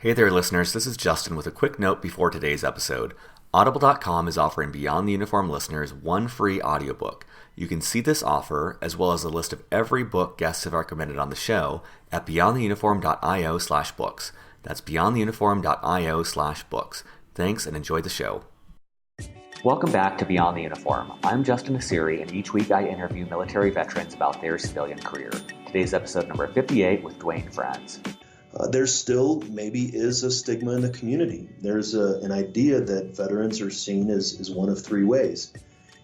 Hey there, listeners. This is Justin with a quick note before today's episode. Audible.com is offering Beyond the Uniform listeners one free audiobook. You can see this offer, as well as a list of every book guests have recommended on the show, at beyondtheuniform.io/books. That's beyondtheuniform.io/books. Thanks and enjoy the show. Welcome back to Beyond the Uniform. I'm Justin Asiri, and each week I interview military veterans about their civilian career. Today's episode number 58 with Duane France. There still maybe is a stigma in the community. There's an idea that veterans are seen as one of three ways.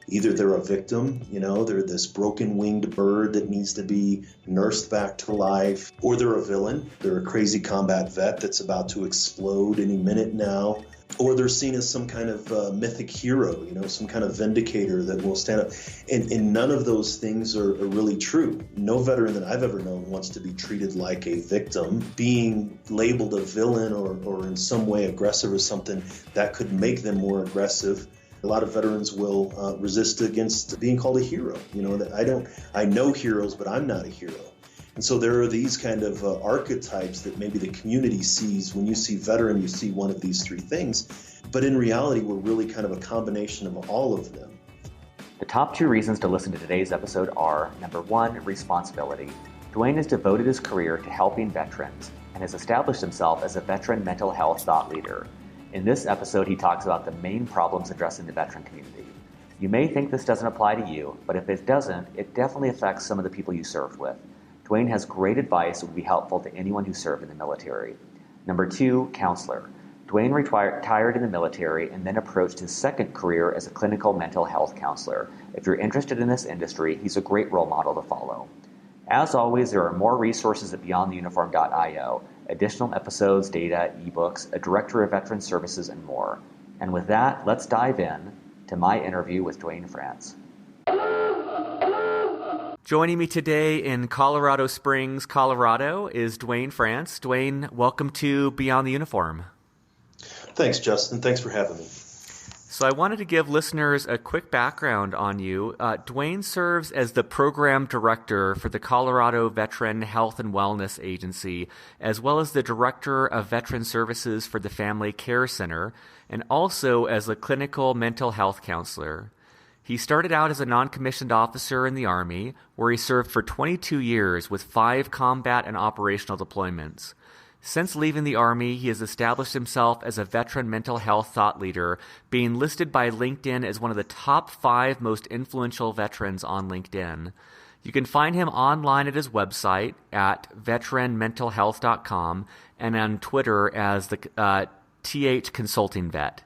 Either they're a victim, they're this broken-winged bird that needs to be nursed back to life, or they're a villain. They're a crazy combat vet that's about to explode any minute now. Or they're seen as some kind of mythic hero, some kind of vindicator that will stand up. And none of those things are really true. No veteran that I've ever known wants to be treated like a victim. Being labeled a villain or in some way aggressive or something, that could make them more aggressive. A lot of veterans will resist against being called a hero. That I know heroes, but I'm not a hero. And so there are these kind of archetypes that maybe the community sees. When you see veteran, you see one of these three things. But in reality, we're really kind of a combination of all of them. The top two reasons to listen to today's episode are, number one, responsibility. Duane has devoted his career to helping veterans and has established himself as a veteran mental health thought leader. In this episode, he talks about the main problems addressing the veteran community. You may think this doesn't apply to you, but if it doesn't, it definitely affects some of the people you served with. Duane has great advice that would be helpful to anyone who served in the military. Number two, counselor. Duane retired in the military and then approached his second career as a clinical mental health counselor. If you're interested in this industry, he's a great role model to follow. As always, there are more resources at beyondtheuniform.io, additional episodes, data, ebooks, a directory of veteran services, and more. And with that, let's dive in to my interview with Duane France. Joining me today in Colorado Springs, Colorado, is Duane France. Duane, welcome to Beyond the Uniform. Thanks, Justin. Thanks for having me. So I wanted to give listeners a quick background on you. Duane serves as the program director for the Colorado Veteran Health and Wellness Agency, as well as the director of veteran services for the Family Care Center, and also as a clinical mental health counselor. He started out as a non-commissioned officer in the Army, where he served for 22 years with 5 combat and operational deployments. Since leaving the Army, he has established himself as a veteran mental health thought leader, being listed by LinkedIn as one of the top 5 most influential veterans on LinkedIn. You can find him online at his website at veteranmentalhealth.com and on Twitter as the TH Consulting Vet.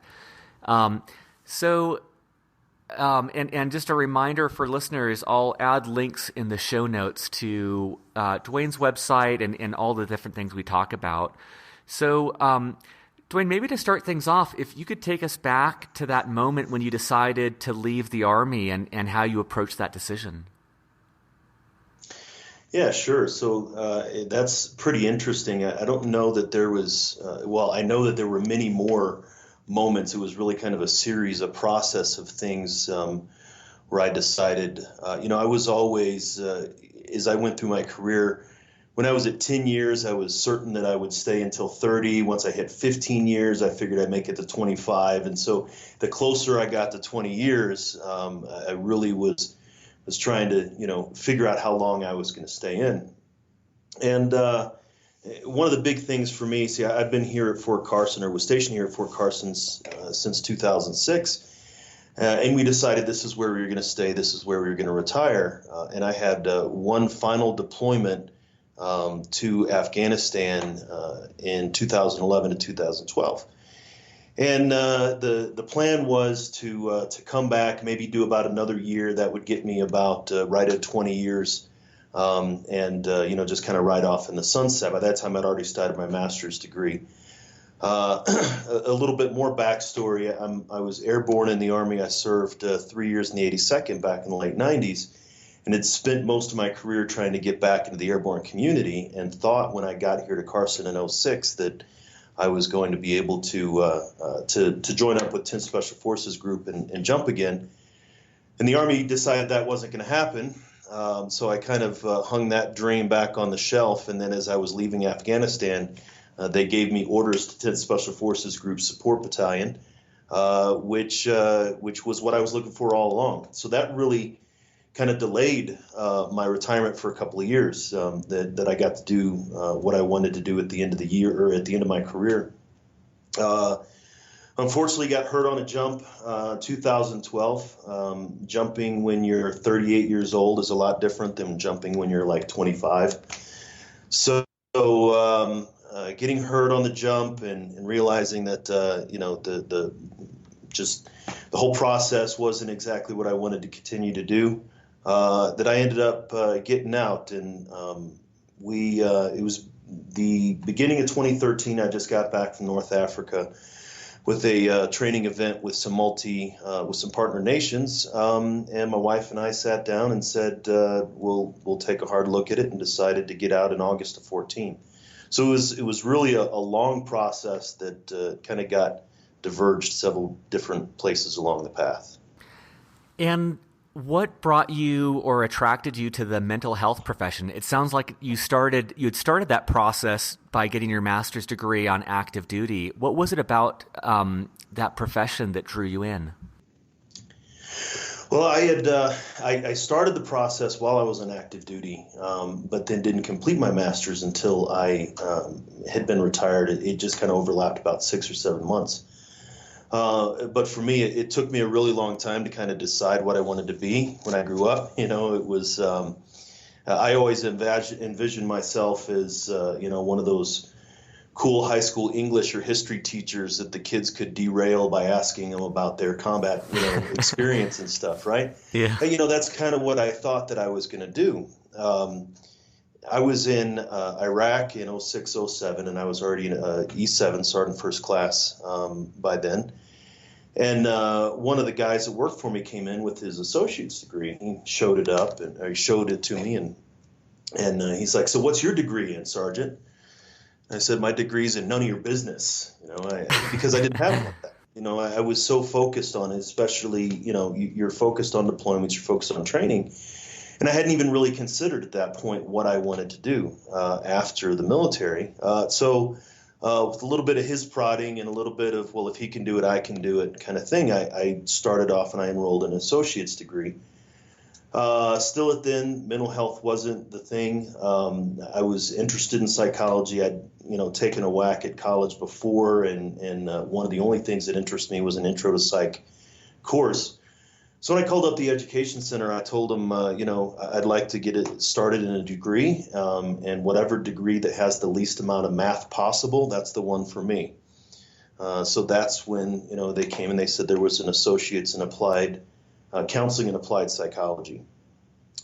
And just a reminder for listeners, I'll add links in the show notes to Duane's website and all the different things we talk about. So, Duane, maybe to start things off, if you could take us back to that moment when you decided to leave the Army and how you approached that decision. Yeah, sure. So that's pretty interesting. I don't know that there was, I know that there were many more moments. It was really kind of a series, a process of things where I decided, I was always, as I went through my career, when I was at 10 years, I was certain that I would stay until 30. Once I hit 15 years, I figured I'd make it to 25. And so the closer I got to 20 years, I really was trying to, figure out how long I was going to stay in. And one of the big things for me, I've been here at Fort Carson, or was stationed here at Fort Carson since 2006, and we decided this is where we were going to stay, this is where we were going to retire, and I had one final deployment to Afghanistan in 2011 and 2012. And the plan was to come back, maybe do about another year. That would get me about right at 20 years. Just kind of ride off in the sunset. By that time, I'd already started my master's degree. A little bit more backstory. I was airborne in the Army. I served 3 years in the 82nd back in the late 90s, and had spent most of my career trying to get back into the airborne community, and thought when I got here to Carson in 06 that I was going to be able to join up with 10th Special Forces Group and jump again. And the Army decided that wasn't going to happen. So I kind of hung that dream back on the shelf. And then as I was leaving Afghanistan, They gave me orders to 10th Special Forces Group Support Battalion, which was what I was looking for all along. So that really kind of delayed my retirement for a couple of years, that I got to do what I wanted to do at the end of the year, or at the end of my career. Unfortunately, got hurt on a jump, 2012. Jumping when you're 38 years old is a lot different than jumping when you're like 25. So getting hurt on the jump and realizing that the whole process wasn't exactly what I wanted to continue to do, that I ended up getting out, and it was the beginning of 2013. I just got back from North Africa with a training event with some partner nations, and my wife and I sat down and said we'll take a hard look at it, and decided to get out in August of 14. So it was really a long process that kind of got diverged several different places along the path. And what brought you or attracted you to the mental health profession? It sounds like you had started that process by getting your master's degree on active duty. What was it about that profession that drew you in? Well, I started the process while I was on active duty, but then didn't complete my master's until I had been retired. It just kind of overlapped about 6 or 7 months. But for me, it took me a really long time to kind of decide what I wanted to be when I grew up. It was, I always envisioned myself as, one of those cool high school English or history teachers that the kids could derail by asking them about their combat, experience and stuff, right? Yeah. And, that's kind of what I thought that I was going to do. I was in Iraq in 06, 07, and I was already in E7, Sergeant First Class by then. And one of the guys that worked for me came in with his associate's degree. He showed it up, and he showed it to me, and he's like, "So what's your degree in, Sergeant?" I said, "My degree's in none of your business," because I didn't have one. I was so focused on it, especially, you're focused on deployments, you're focused on training. And I hadn't even really considered at that point what I wanted to do after the military. So with a little bit of his prodding and a little bit of, well, if he can do it, I can do it kind of thing, I started off and I enrolled in an associate's degree. Still at then, mental health wasn't the thing. I was interested in psychology. I'd taken a whack at college before, and one of the only things that interested me was an intro to psych course. So when I called up the education center, I told them, I'd like to get it started in a degree, and whatever degree that has the least amount of math possible, that's the one for me. So that's when, they came and they said there was an associate's in applied counseling and applied psychology.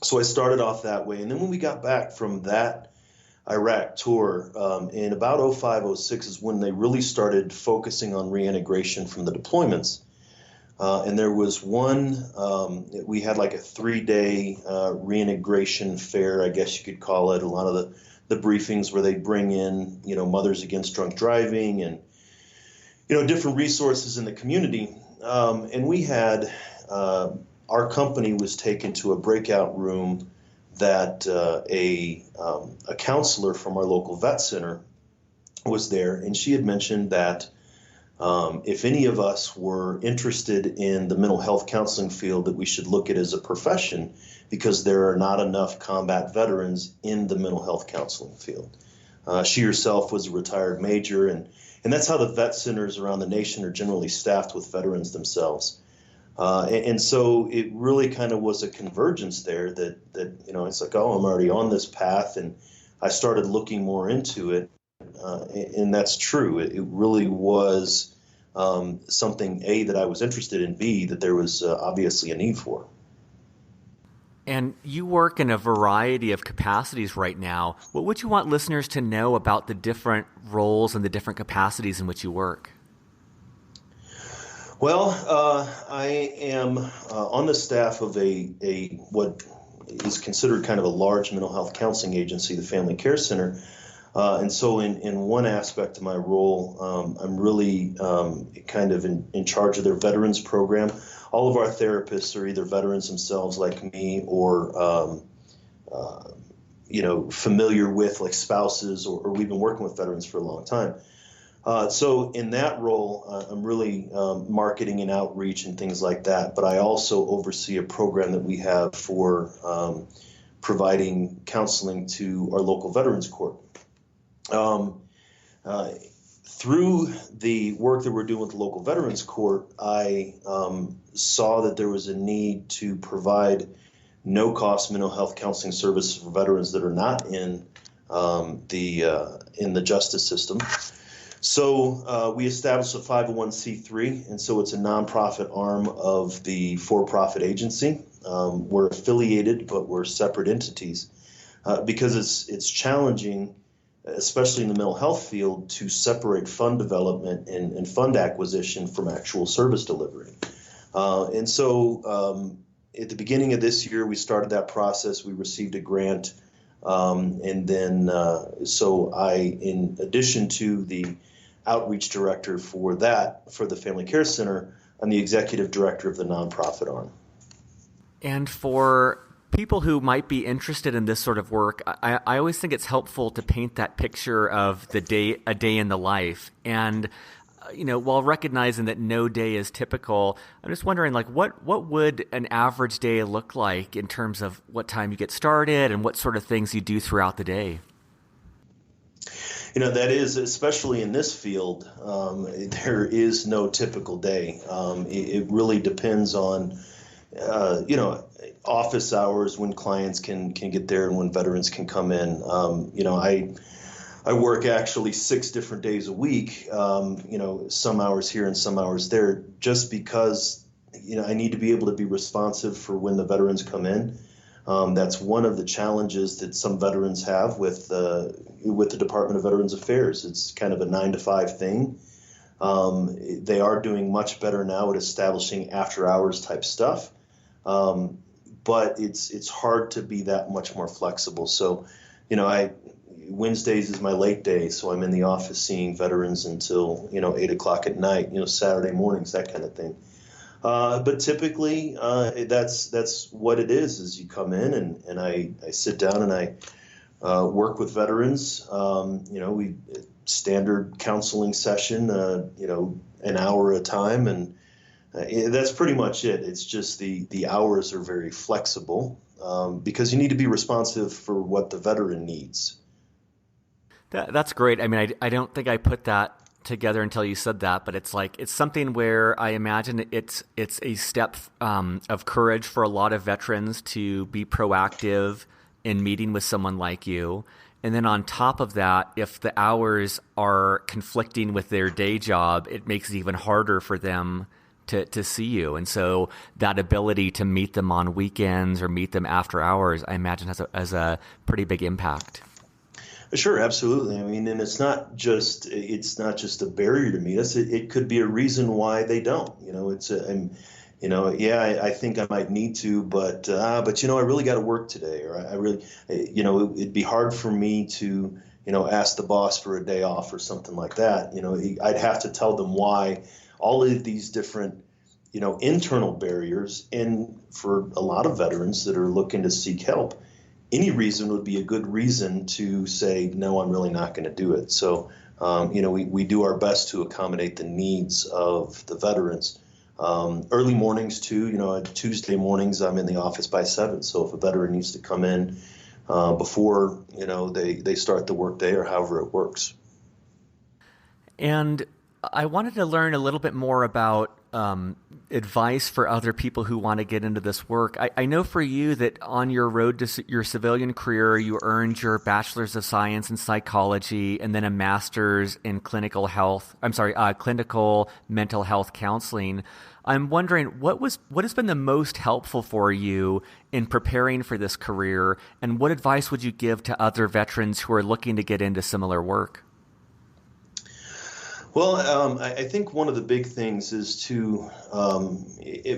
So I started off that way. And then when we got back from that Iraq tour, in about 05, 06 is when they really started focusing on reintegration from the deployments. And there was one, we had like a 3-day reintegration fair, I guess you could call it. A lot of the briefings where they bring in, Mothers Against Drunk Driving and, different resources in the community. And we had, our company was taken to a breakout room that a counselor from our local vet center was there. And she had mentioned that if any of us were interested in the mental health counseling field, that we should look at it as a profession, because there are not enough combat veterans in the mental health counseling field. She herself was a retired major, and that's how the vet centers around the nation are generally staffed with veterans themselves. And so it really kind of was a convergence there that it's like, oh, I'm already on this path, and I started looking more into it. And that's true. It really was something, A, that I was interested in, B, that there was obviously a need for. And you work in a variety of capacities right now. What would you want listeners to know about the different roles and the different capacities in which you work? Well, I am on the staff of a what is considered kind of a large mental health counseling agency, the Family Care Center. And so in one aspect of my role, I'm really kind of in charge of their veterans program. All of our therapists are either veterans themselves like me, or familiar with, like spouses, or we've been working with veterans for a long time. So in that role, I'm really marketing and outreach and things like that. But I also oversee a program that we have for providing counseling to our local veterans court. Through the work that we're doing with the local veterans court, I saw that there was a need to provide no-cost mental health counseling services for veterans that are not in the justice system. So we established a 501c3, and so it's a nonprofit arm of the for-profit agency. We're affiliated, but we're separate entities because it's challenging, especially in the mental health field, to separate fund development and fund acquisition from actual service delivery. And so at the beginning of this year, we started that process. We received a grant. And then so I, in addition to the outreach director for the Family Care Center, I'm the executive director of the nonprofit arm. And for people who might be interested in this sort of work, I always think it's helpful to paint that picture of a day in the life. And while recognizing that no day is typical, I'm just wondering, like, what would an average day look like in terms of what time you get started and what sort of things you do throughout the day? That is, especially in this field, there is no typical day. It really depends on, office hours, when clients can get there and when veterans can come in. I work actually 6 different days a week, some hours here and some hours there, just because, I need to be able to be responsive for when the veterans come in. That's one of the challenges that some veterans have with the Department of Veterans Affairs. It's kind of a 9-to-5 thing. They are doing much better now at establishing after hours type stuff. But it's hard to be that much more flexible. So, Wednesdays is my late day, so I'm in the office seeing veterans until 8 o'clock at night. Saturday mornings, that kind of thing. But typically, that's what it is you come in and I sit down and I work with veterans. We standard counseling session, an hour at a time, and that's pretty much it. It's just the hours are very flexible because you need to be responsive for what the veteran needs. That's great. I mean, I don't think I put that together until you said that, but it's something where I imagine it's a step of courage for a lot of veterans to be proactive in meeting with someone like you. And then on top of that, if the hours are conflicting with their day job, it makes it even harder for them to see you. And so that ability to meet them on weekends or meet them after hours, I imagine has a pretty big impact. Sure, absolutely. I mean, and it's not just a barrier to meet us. It could be a reason why they don't. I think I might need to, but I really got to work today, or I really, it'd be hard for me to, ask the boss for a day off or something like that. I'd have to tell them why all of these different, internal barriers, and for a lot of veterans that are looking to seek help, any reason would be a good reason to say, no, I'm really not going to do it. So, we do our best to accommodate the needs of the veterans. Early mornings too, Tuesday mornings, I'm in the office by 7. So if a veteran needs to come in before, they start the workday or however it works. And I wanted to learn a little bit more about advice for other people who want to get into this work. I know for you that on your road to your civilian career, you earned your Bachelor's of Science in Psychology and then a Master's in clinical mental health counseling. I'm wondering what has been the most helpful for you in preparing for this career, and what advice would you give to other veterans who are looking to get into similar work? Well, I think one of the big things is to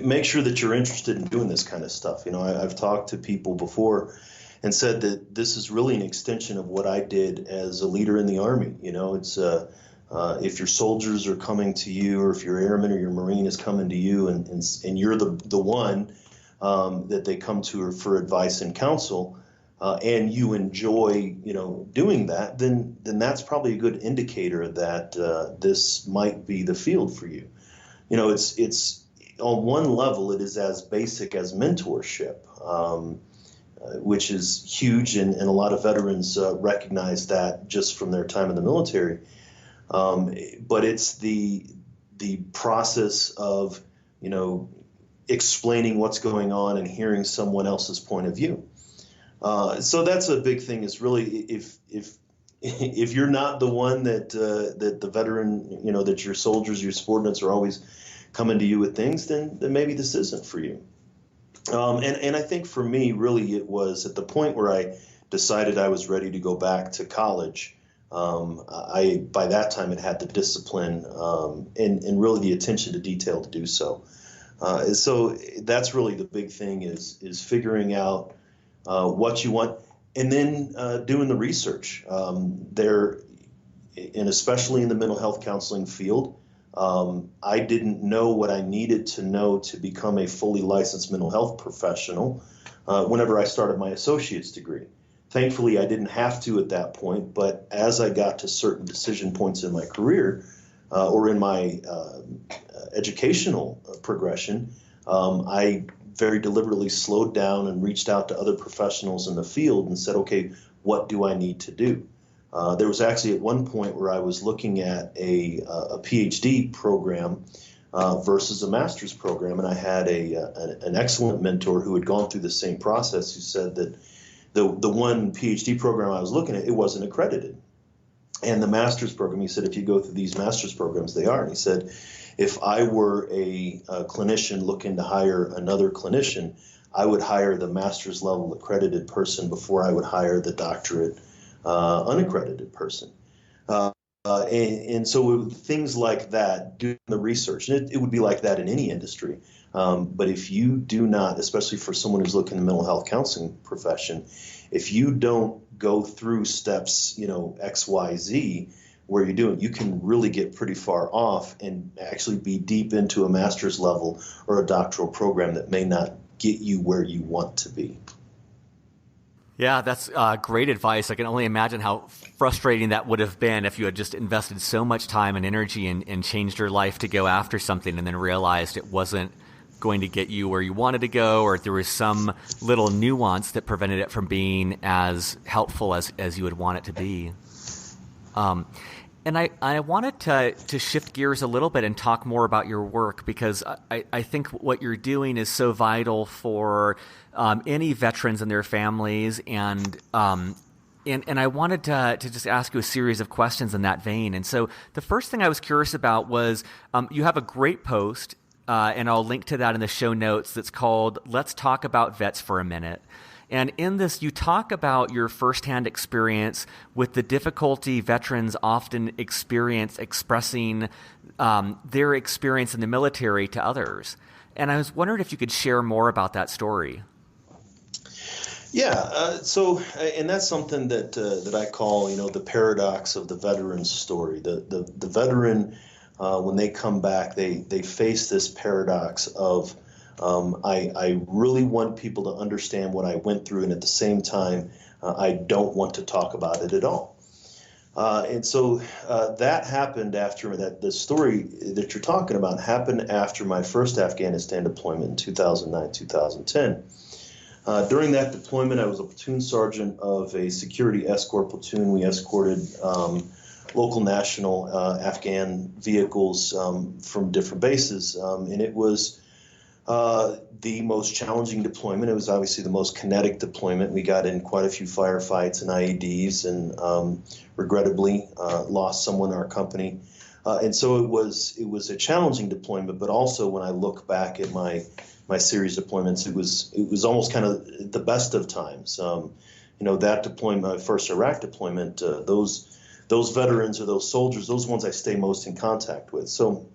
make sure that you're interested in doing this kind of stuff. I've talked to people before and said that this is really an extension of what I did as a leader in the Army. It's if your soldiers are coming to you, or if your airman or your Marine is coming to you, and you're the one that they come to for advice and counsel. and you enjoy, doing that, then that's probably a good indicator that this might be the field for you. It's on one level, it is as basic as mentorship, which is huge, and a lot of veterans recognize that just from their time in the military. But it's the process of, explaining what's going on and hearing someone else's point of view. So that's a big thing. Is really if you're not the one that the veteran, that your soldiers, your subordinates are always coming to you with things, then maybe this isn't for you. And I think for me, really, it was at the point where I decided I was ready to go back to college. I by that time had the discipline and really the attention to detail to do so. So that's really the big thing is figuring out what you want, and then doing the research. There, and especially in the mental health counseling field, I didn't know what I needed to know to become a fully licensed mental health professional whenever I started my associate's degree. Thankfully, I didn't have to at that point, but as I got to certain decision points in my career or in my educational progression, I very deliberately slowed down and reached out to other professionals in the field and said, okay, what do I need to do? There was actually at one point where I was looking at a PhD program versus a master's program, and I had an excellent mentor who had gone through the same process, who said that the one PhD program I was looking at, it wasn't accredited. And the master's program, he said, if you go through these master's programs, they are. And he said, if I were a clinician looking to hire another clinician, I would hire the master's level accredited person before I would hire the doctorate unaccredited person. And so things like that, doing the research, and it would be like that in any industry. But if you do not, especially for someone who's looking in the mental health counseling profession, if you don't go through steps, X, Y, Z, where you're doing, you can really get pretty far off and actually be deep into a master's level or a doctoral program that may not get you where you want to be. Yeah, that's great advice. I can only imagine how frustrating that would have been if you had just invested so much time and energy and changed your life to go after something and then realized it wasn't going to get you where you wanted to go, or there was some little nuance that prevented it from being as helpful as you would want it to be. And I wanted to shift gears a little bit and talk more about your work, because I think what you're doing is so vital for any veterans and their families. And I wanted to just ask you a series of questions in that vein. And so the first thing I was curious about was you have a great post, and I'll link to that in the show notes, that's called "Let's Talk About Vets for a Minute." And in this, you talk about your firsthand experience with the difficulty veterans often experience expressing their experience in the military to others. And I was wondering if you could share more about that story. Yeah, and that's something that I call, the paradox of the veteran's story. The veteran, when they come back, they face this paradox of I really want people to understand what I went through, and at the same time, I don't want to talk about it at all. And so that happened after that. The story that you're talking about happened after my first Afghanistan deployment in 2009, 2010. During that deployment, I was a platoon sergeant of a security escort platoon. We escorted local, national Afghan vehicles from different bases, and it was the most challenging deployment. It was obviously the most kinetic deployment. We got in quite a few firefights and IEDs, and regrettably lost someone in our company. And so it was a challenging deployment. But also, when I look back at my series of deployments, it was almost kind of the best of times. That deployment, my first Iraq deployment, those veterans or those soldiers, those ones I stay most in contact with. So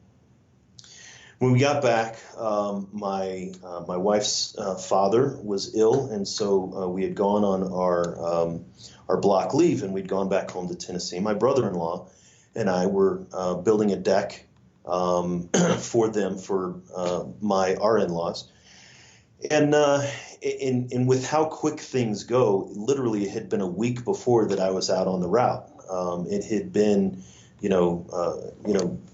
when we got back, my wife's father was ill, and so we had gone on our block leave, and we'd gone back home to Tennessee. My brother-in-law and I were building a deck for them, for our in-laws, And with how quick things go, literally it had been a week before that I was out on the route. It had been,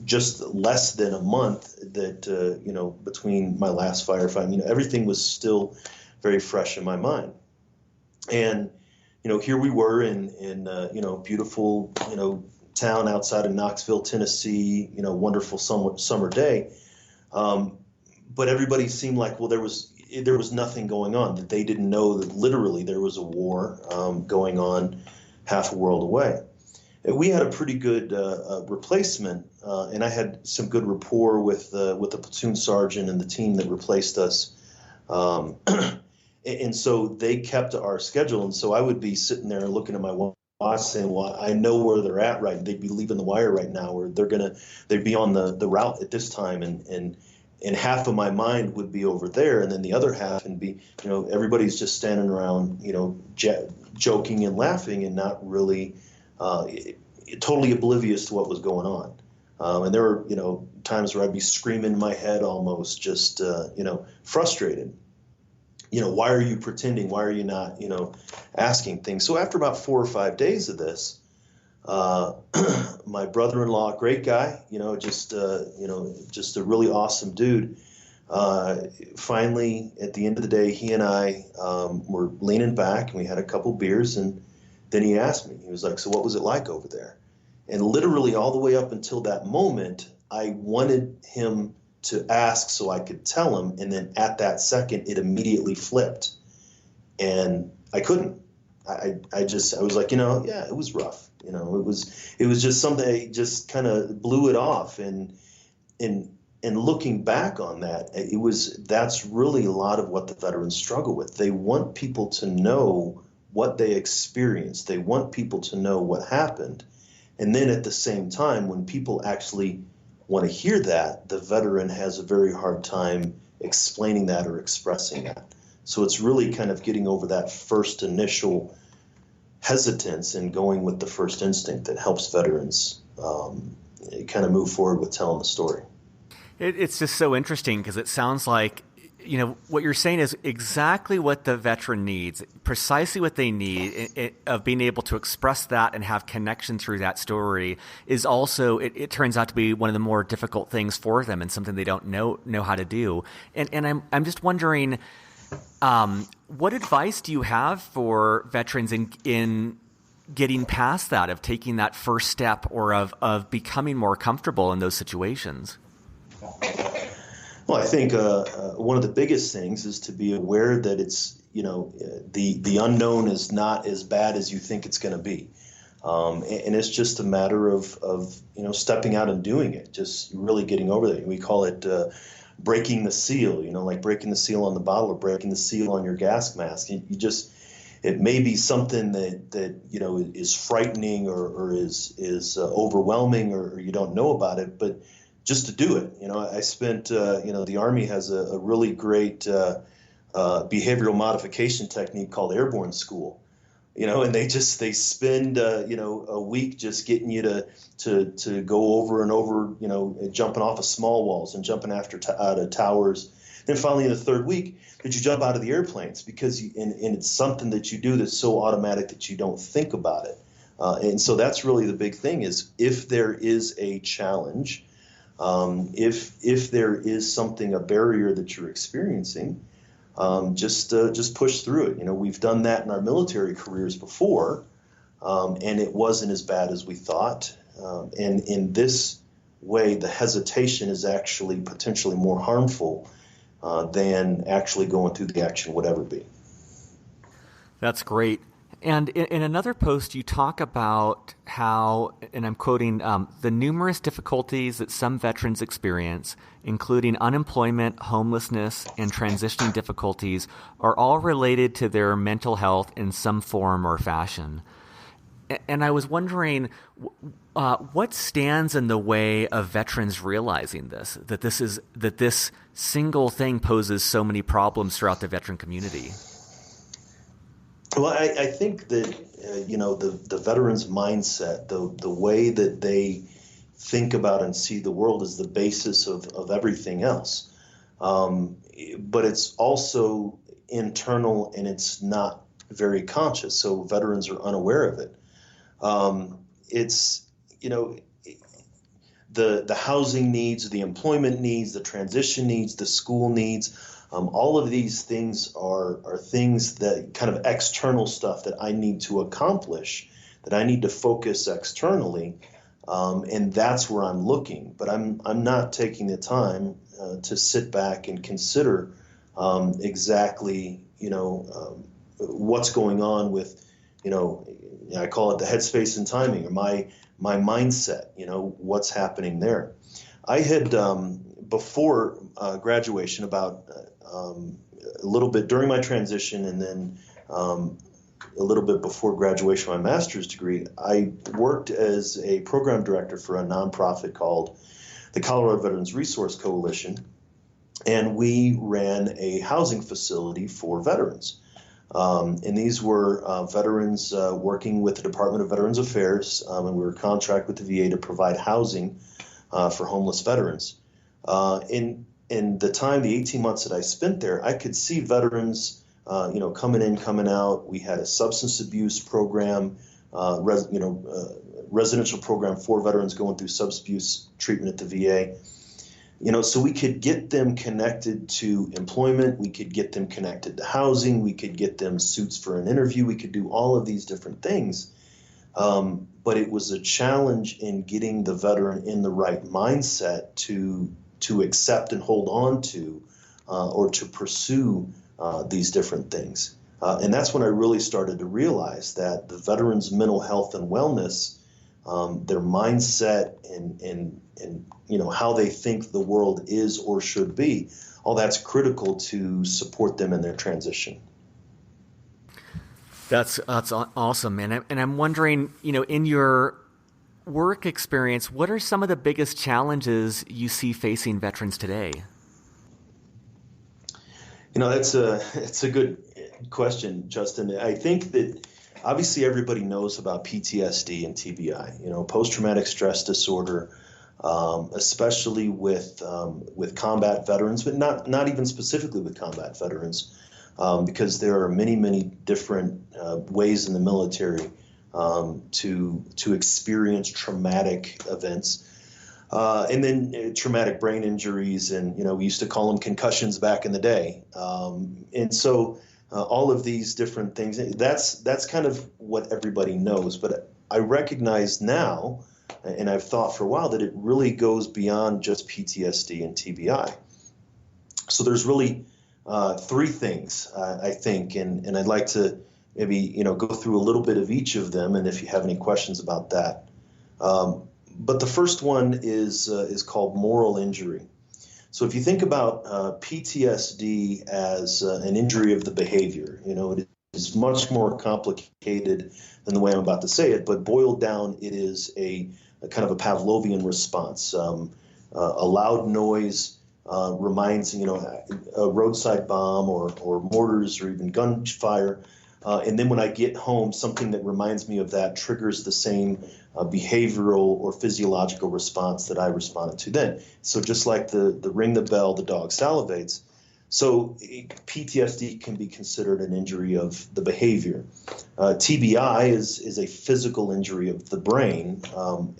just less than a month that, between my last firefight, everything was still very fresh in my mind. And, here we were in beautiful, town outside of Knoxville, Tennessee, wonderful summer day. But everybody seemed like, well, there was nothing going on, that they didn't know that literally there was a war going on half a world away. And we had a pretty good replacement, and I had some good rapport with the platoon sergeant and the team that replaced us. And so they kept our schedule. And so I would be sitting there looking at my watch saying, well, I know where they're at right. They'd be leaving the wire right now, or they'd be on the route at this time. And half of my mind would be over there, and then the other half and be, everybody's just standing around, joking and laughing and not really totally oblivious to what was going on. And there were, times where I'd be screaming in my head almost, just, frustrated. Why are you pretending? Why are you not, asking things? So after about 4 or 5 days of this, my brother-in-law, great guy, just a really awesome dude. Finally, at the end of the day, he and I were leaning back and we had a couple beers, and then he asked me, he was like, so what was it like over there? And literally all the way up until that moment, I wanted him to ask so I could tell him. And then at that second, it immediately flipped and I couldn't. I was like, yeah, it was rough. It was just something, I just kind of blew it off. And looking back on that, that's really a lot of what the veterans struggle with. They want people to know what they experienced. They want people to know what happened. And then at the same time, when people actually want to hear that, the veteran has a very hard time explaining that or expressing that. So it's really kind of getting over that first initial hesitance and going with the first instinct that helps veterans kind of move forward with telling the story. It's just so interesting because it sounds like, what you're saying is exactly what the veteran needs, precisely what they need of being able to express that and have connection through that story is also, it turns out to be one of the more difficult things for them and something they don't know how to do. And I'm just wondering, what advice do you have for veterans in getting past that, of taking that first step, or of becoming more comfortable in those situations? Well, I think one of the biggest things is to be aware that it's, the unknown is not as bad as you think it's going to be. And it's just a matter of stepping out and doing it, just really getting over that. We call it breaking the seal, like breaking the seal on the bottle or breaking the seal on your gas mask. It may be something that is frightening or is overwhelming, or you don't know about it, but just to do it. I spent, the Army has a really great behavioral modification technique called airborne school, and they spend, a week just getting you to go over and over, jumping off of small walls and jumping out of towers. Then finally in the third week that you jump out of the airplanes, because and it's something that you do that's so automatic that you don't think about it. And so that's really the big thing, is if there is a challenge, if there is something, a barrier that you're experiencing, just push through it. We've done that in our military careers before, and it wasn't as bad as we thought. And in this way, the hesitation is actually potentially more harmful than actually going through the action would ever be. That's great. And in another post, you talk about how, and I'm quoting, the numerous difficulties that some veterans experience, including unemployment, homelessness, and transitioning difficulties, are all related to their mental health in some form or fashion. And I was wondering, what stands in the way of veterans realizing this, that this single thing poses so many problems throughout the veteran community? Well, I think that, the veterans' mindset, the way that they think about and see the world, is the basis of everything else. but it's also internal and it's not very conscious. So veterans are unaware of it. It's, you know, the housing needs, the employment needs, the transition needs, the school needs, all of these things are things that kind of external stuff that I need to accomplish, that I need to focus externally, and that's where I'm looking. But I'm not taking the time to sit back and consider exactly, what's going on with, I call it the headspace and timing, or my mindset, what's happening there. I had, before graduation, about a little bit during my transition, and then a little bit before graduation of my master's degree, I worked as a program director for a nonprofit called the Colorado Veterans Resource Coalition, and we ran a housing facility for veterans. And these were veterans working with the Department of Veterans Affairs, and we were contract with the VA to provide housing for homeless veterans. In the time, the 18 months that I spent there, I could see veterans, coming in, coming out. We had a substance abuse program, residential program for veterans going through substance abuse treatment at the VA. So we could get them connected to employment, we could get them connected to housing, we could get them suits for an interview, we could do all of these different things. But it was a challenge in getting the veteran in the right mindset to accept and hold on to or to pursue these different things. And that's when I really started to realize that the veterans' mental health and wellness, their mindset and how they think the world is or should be, all that's critical to support them in their transition. That's awesome, and I'm wondering, in your work experience, what are some of the biggest challenges you see facing veterans today? It's a good question, Justin. I think that obviously everybody knows about PTSD and TBI, post-traumatic stress disorder, especially with combat veterans, but not even specifically with combat veterans, because there are many, many different ways in the military to experience traumatic events. And then traumatic brain injuries, and we used to call them concussions back in the day. And so all of these different things, that's kind of what everybody knows. But I recognize now, and I've thought for a while, that it really goes beyond just PTSD and TBI. So there's really three things, I think, and I'd like to maybe go through a little bit of each of them, and if you have any questions about that. But the first one is called moral injury. So if you think about PTSD as an injury of the behavior, it is much more complicated than the way I'm about to say it, but boiled down, it is a kind of a Pavlovian response. A loud noise reminds, a roadside bomb or mortars or even gunfire. And then when I get home, something that reminds me of that triggers the same behavioral or physiological response that I responded to then. So just like the ring the bell, the dog salivates. So PTSD can be considered an injury of the behavior. TBI is a physical injury of the brain,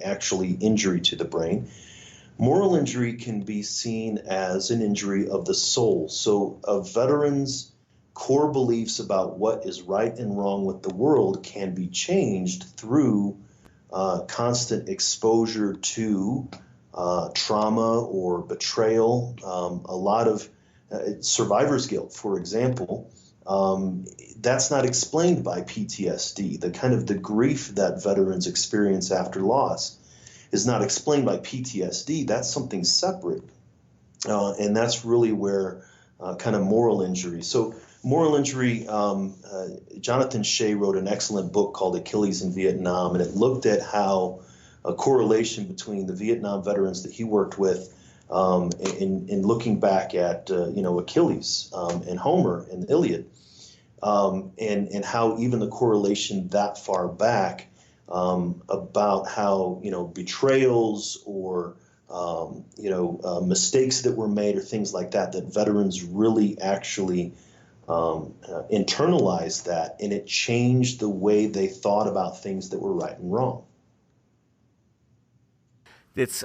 actually injury to the brain. Moral injury can be seen as an injury of the soul. So a veteran's core beliefs about what is right and wrong with the world can be changed through constant exposure to trauma or betrayal. A lot of survivor's guilt, for example, that's not explained by PTSD. The grief that veterans experience after loss is not explained by PTSD. That's something separate. And that's really where kind of moral injury. So moral injury, Jonathan Shea wrote an excellent book called Achilles in Vietnam, and it looked at how a correlation between the Vietnam veterans that he worked with in looking back at, Achilles and Homer and the Iliad, and how even the correlation that far back about how, betrayals or mistakes that were made or things like that, that veterans really actually internalized that, and it changed the way they thought about things that were right and wrong. It's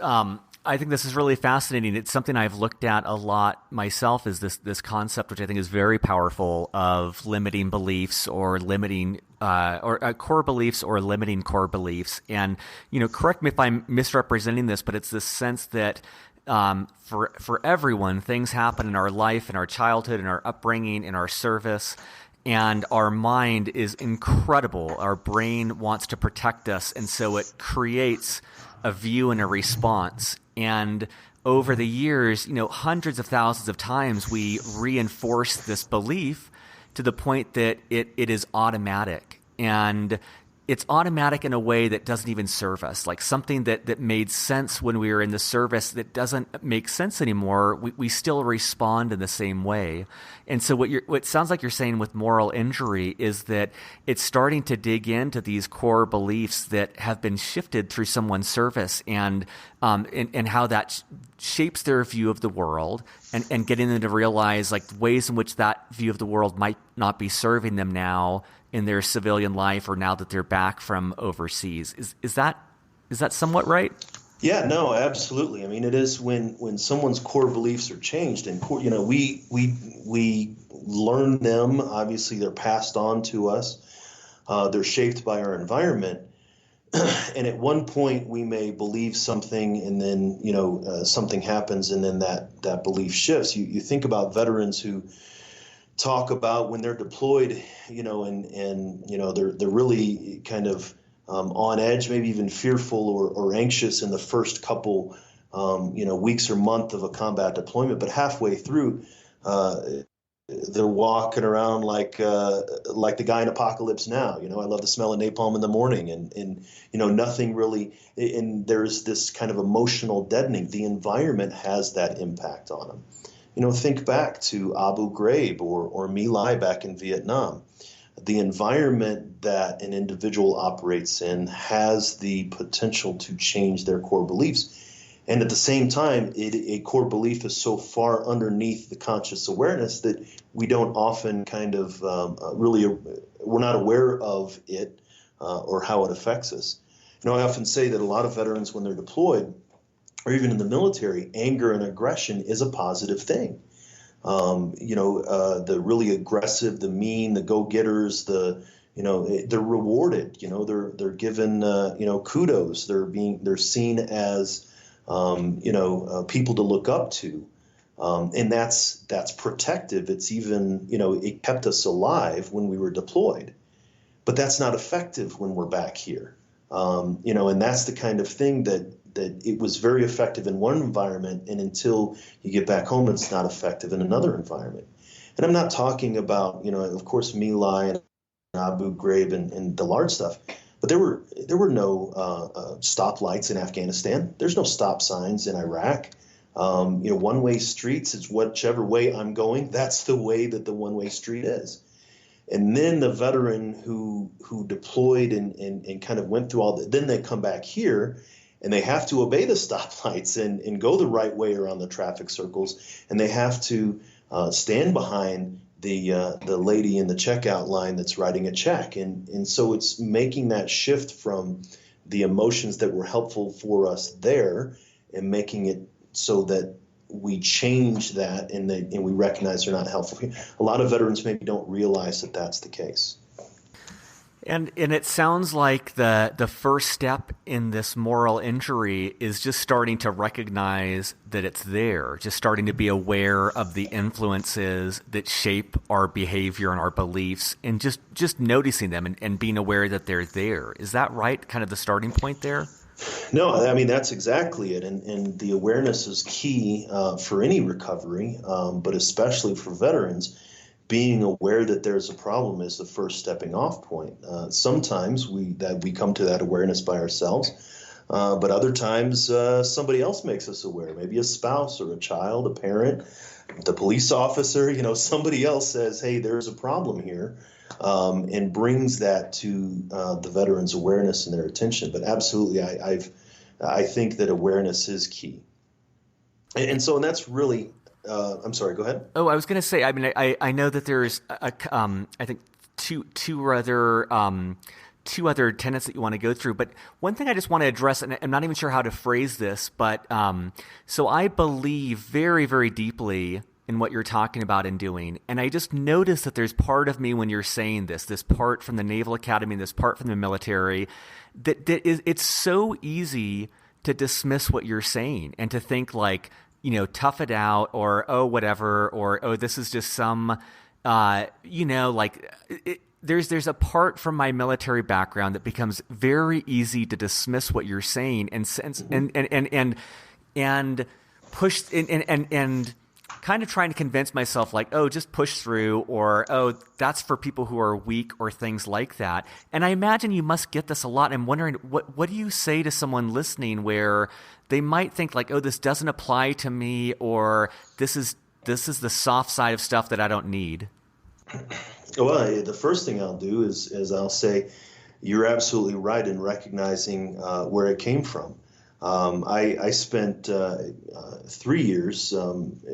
I think this is really fascinating. It's something I've looked at a lot myself, is this concept, which I think is very powerful, of limiting beliefs or limiting core beliefs or limiting core beliefs. And, correct me if I'm misrepresenting this, but it's this sense that for everyone, things happen in our life, in our childhood, in our upbringing, in our service, and our mind is incredible. Our brain wants to protect us, and so it creates a view and a response. And over the years, hundreds of thousands of times, we reinforce this belief to the point that it is automatic. And it's automatic in a way that doesn't even serve us. Like something that made sense when we were in the service that doesn't make sense anymore, we still respond in the same way. And so what sounds like you're saying with moral injury is that it's starting to dig into these core beliefs that have been shifted through someone's service, and how that shapes their view of the world, and getting them to realize like ways in which that view of the world might not be serving them now in their civilian life, or now that they're back from overseas. Is that somewhat right? Yeah, no, absolutely. I mean, it is when someone's core beliefs are changed, and we learn them. Obviously, they're passed on to us. They're shaped by our environment. And at one point, we may believe something, and then something happens, and then that belief shifts. You think about veterans who talk about when they're deployed, and they're really kind of on edge, maybe even fearful or anxious in the first couple weeks or month of a combat deployment, but halfway through, they're walking around like the guy in Apocalypse Now. I love the smell of napalm in the morning, and nothing really. And there's this kind of emotional deadening. The environment has that impact on them. Think back to Abu Ghraib or My Lai back in Vietnam. The environment that an individual operates in has the potential to change their core beliefs. And at the same time, a core belief is so far underneath the conscious awareness that we don't often kind of we're not aware of it or how it affects us. I often say that a lot of veterans, when they're deployed, or even in the military, anger and aggression is a positive thing. The really aggressive, the mean, the go-getters, they're rewarded. They're given kudos. They're seen as people to look up to, and that's protective. It's even it kept us alive when we were deployed, but that's not effective when we're back here. And that's the kind of thing that it was very effective in one environment, and until you get back home, it's not effective in another environment. And I'm not talking about, of course, My Lai and Abu Ghraib and the large stuff, but there were no stoplights in Afghanistan. There's no stop signs in Iraq. One-way streets, it's whichever way I'm going, that's the way that the one-way street is. And then the veteran who deployed and kind of went through all that, then they come back here, and they have to obey the stoplights and go the right way around the traffic circles, and they have to stand behind the lady in the checkout line that's writing a check, and so it's making that shift from the emotions that were helpful for us there, and making it so that we change that and we recognize they're not helpful. A lot of veterans maybe don't realize that that's the case. And it sounds like the first step in this moral injury is just starting to recognize that it's there, just starting to be aware of the influences that shape our behavior and our beliefs, and just noticing them and being aware that they're there. Is that right? Kind of the starting point there? No, I mean, that's exactly it. And the awareness is key for any recovery, but especially for veterans. Being aware that there's a problem is the first stepping off point. Sometimes we come to that awareness by ourselves, but other times somebody else makes us aware, maybe a spouse or a child, a parent, the police officer, somebody else says, hey, there's a problem here, and brings that to the veterans' awareness and their attention. But absolutely, I think that awareness is key. And that's really, I'm sorry, go ahead. Oh, I was going to say, I mean, I know that there's I think two other tenets that you want to go through, but one thing I just want to address, and I'm not even sure how to phrase this, but so I believe very, very deeply in what you're talking about and doing, and I just noticed that there's part of me when you're saying this part from the Naval Academy, this part from the military, that is, it's so easy to dismiss what you're saying and to think like, tough it out, or, oh, whatever, or, oh, this is just some, there's a part from my military background that becomes very easy to dismiss what you're saying and push and kind of trying to convince myself like, oh, just push through, or, oh, that's for people who are weak, or things like that. And I imagine you must get this a lot. I'm wondering, what do you say to someone listening where they might think like, oh, this doesn't apply to me, or this is the soft side of stuff that I don't need? Well, the first thing I'll do is I'll say you're absolutely right in recognizing where it came from. I spent 3 years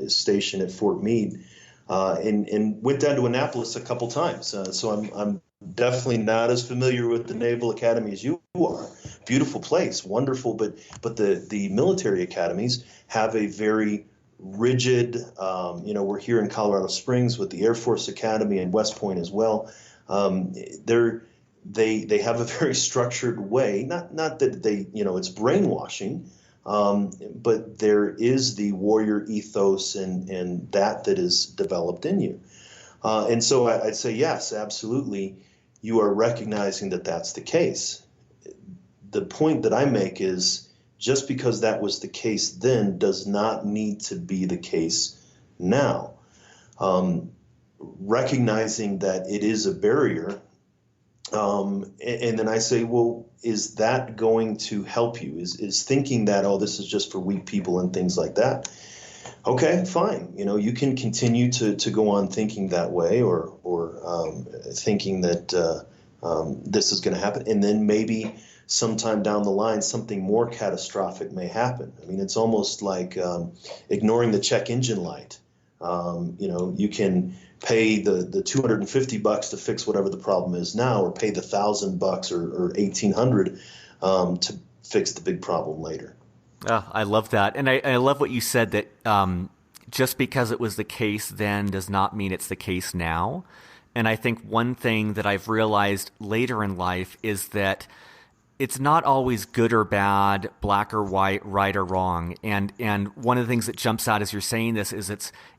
stationed at Fort Meade and went down to Annapolis a couple times. So I'm definitely not as familiar with the Naval Academy as you are. Beautiful place, wonderful, but the military academies have a very rigid, we're here in Colorado Springs with the Air Force Academy and West Point as well. They have a very structured way, not that they, it's brainwashing, but there is the warrior ethos and that is developed in you. And so I'd say, yes, absolutely, you are recognizing that that's the case. The point that I make is just because that was the case then does not need to be the case now. Recognizing that it is a barrier. And then I say, well, is that going to help you? Is thinking that, oh, this is just for weak people and things like that. Okay, fine. You can continue to go on thinking that way, or thinking that this is going to happen. And then maybe sometime down the line, something more catastrophic may happen. I mean, it's almost like ignoring the check engine light. You can pay the $250 to fix whatever the problem is now, or pay the $1,000 or $1,800 to fix the big problem later. Oh, I love that. And I love what you said, that just because it was the case then does not mean it's the case now. And I think one thing that I've realized later in life is that it's not always good or bad, black or white, right or wrong. And one of the things that jumps out as you're saying this is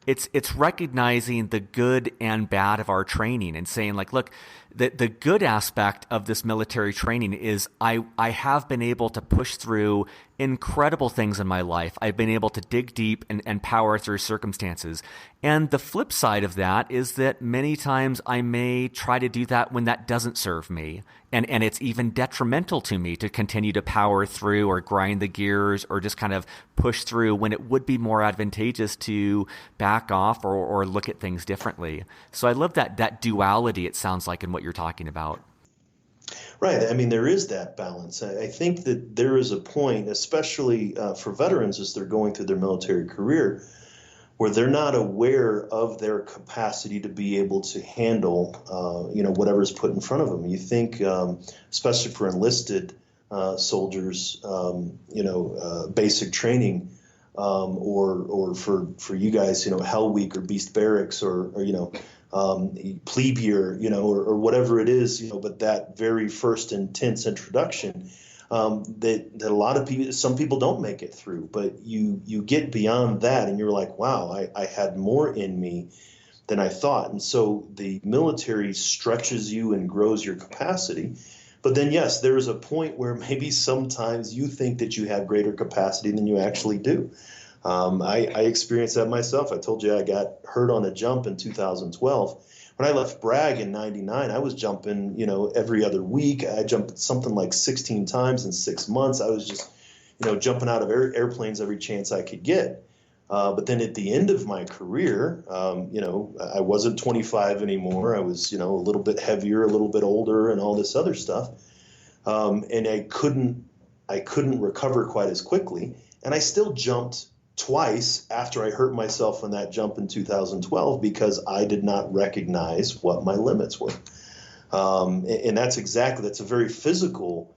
it's recognizing the good and bad of our training and saying like, look, the good aspect of this military training is I have been able to push through incredible things in my life. I've been able to dig deep and power through circumstances. And the flip side of that is that many times I may try to do that when that doesn't serve me. And it's even detrimental to me to continue to power through or grind the gears or just kind of push through when it would be more advantageous to back off or look at things differently. So I love that duality, it sounds like, in what you're talking about. Right. I mean, there is that balance. I think that there is a point, especially for veterans as they're going through their military career, where they're not aware of their capacity to be able to handle, whatever's put in front of them. You think, especially for enlisted soldiers, basic training, or for you guys, Hell Week or Beast Barracks or plebe year, or whatever it is, but that very first intense introduction, that a lot of people, some people don't make it through, but you get beyond that and you're like, wow, I had more in me than I thought. And so the military stretches you and grows your capacity. But then, yes, there is a point where maybe sometimes you think that you have greater capacity than you actually do. I experienced that myself. I told you I got hurt on a jump in 2012. When I left Bragg in 99, I was jumping, every other week. I jumped something like 16 times in 6 months. I was just, jumping out of airplanes every chance I could get. But then at the end of my career, I wasn't 25 anymore. I was, a little bit heavier, a little bit older, and all this other stuff. And I couldn't recover quite as quickly. And I still jumped twice after I hurt myself on that jump in 2012 because I did not recognize what my limits were. And that's a very physical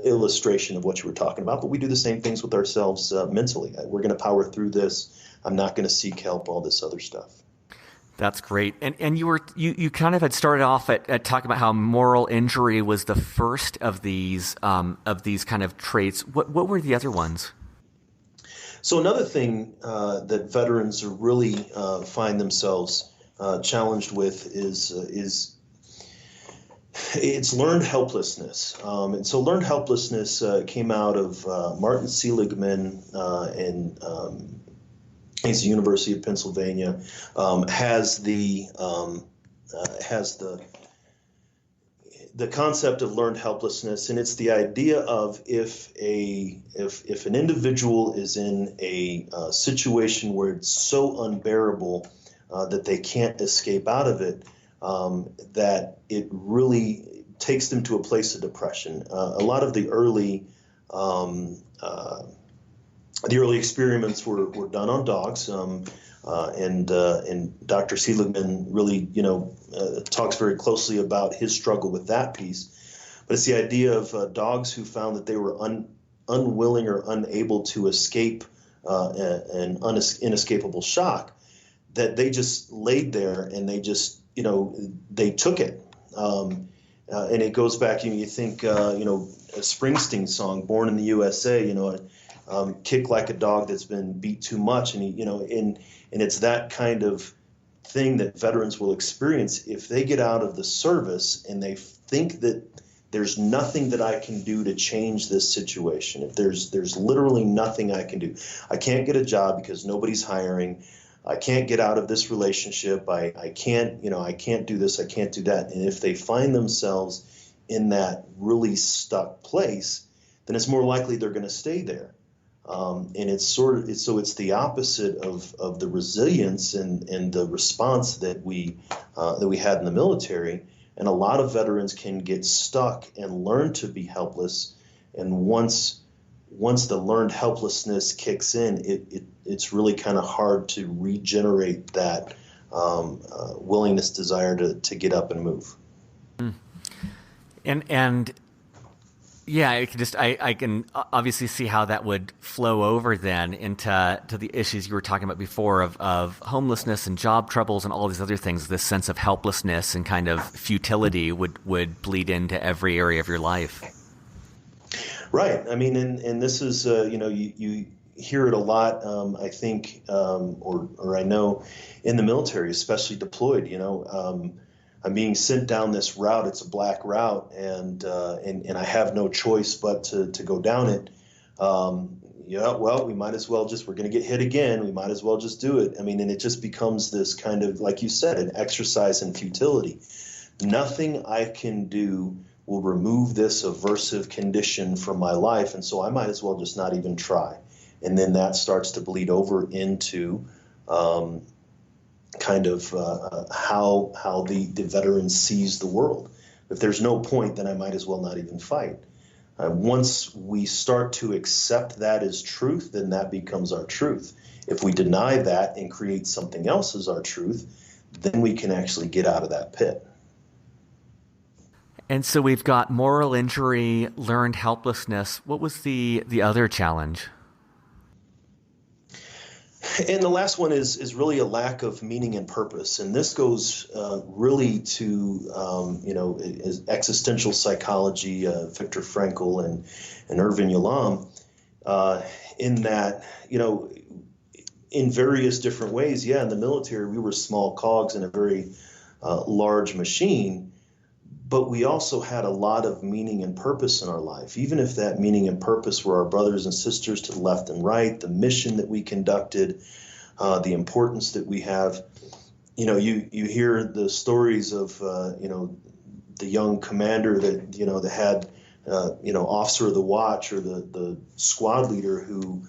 illustration of what you were talking about, but we do the same things with ourselves mentally. We're going to power through this. I'm not going to seek help, all this other stuff. That's great. And you kind of had started off at talking about how moral injury was the first of these kind of traits. What were the other ones? So another thing that veterans are really find themselves challenged with is it's learned helplessness. And so learned helplessness came out of Martin Seligman and he's the University of Pennsylvania, has the concept of learned helplessness, and it's the idea of if an individual is in a situation where it's so unbearable that they can't escape out of it, that it really takes them to a place of depression. A lot of the early experiments were done on dogs, and Dr. Seligman really, talks very closely about his struggle with that piece. But it's the idea of dogs who found that they were unwilling or unable to escape an inescapable shock, that they just laid there and they just, they took it. And it goes back, you think, a Springsteen song, Born in the USA, kick like a dog that's been beat too much. And, and it's that kind of thing that veterans will experience if they get out of the service and they think that there's nothing that I can do to change this situation. If there's literally nothing I can do. I can't get a job because nobody's hiring. I can't get out of this relationship. I can't do this. I can't do that. And if they find themselves in that really stuck place, then it's more likely they're going to stay there. And it's the opposite of the resilience and the response that we had in the military. And a lot of veterans can get stuck and learn to be helpless. And once the learned helplessness kicks in, it's really kind of hard to regenerate that willingness, desire to get up and move. And yeah, I can obviously see how that would flow over then into the issues you were talking about before of homelessness and job troubles and all these other things. This sense of helplessness and kind of futility would bleed into every area of your life. Right. I mean, and this is, you hear it a lot, I think, or I know in the military, especially deployed, I'm being sent down this route. It's a black route, and I have no choice but to go down it. Well, we might as well we're going to get hit again. We might as well just do it. I mean, and it just becomes this kind of, like you said, an exercise in futility. Nothing I can do will remove this aversive condition from my life, and so I might as well just not even try. And then that starts to bleed over into kind of how the veteran sees the world. If there's no point, then I might as well not even fight. Once we start to accept that as truth, then that becomes our truth. If we deny that and create something else as our truth, then we can actually get out of that pit. And so we've got moral injury, learned helplessness. What was the other challenge? And the last one is really a lack of meaning and purpose. And this goes really to, existential psychology, Viktor Frankl and Irvin Yalom, in that, in various different ways. Yeah, in the military, we were small cogs in a very large machine, but we also had a lot of meaning and purpose in our life, even if that meaning and purpose were our brothers and sisters to the left and right, the mission that we conducted, the importance that we have. You hear the stories of, the young commander that had, officer of the watch or the squad leader who,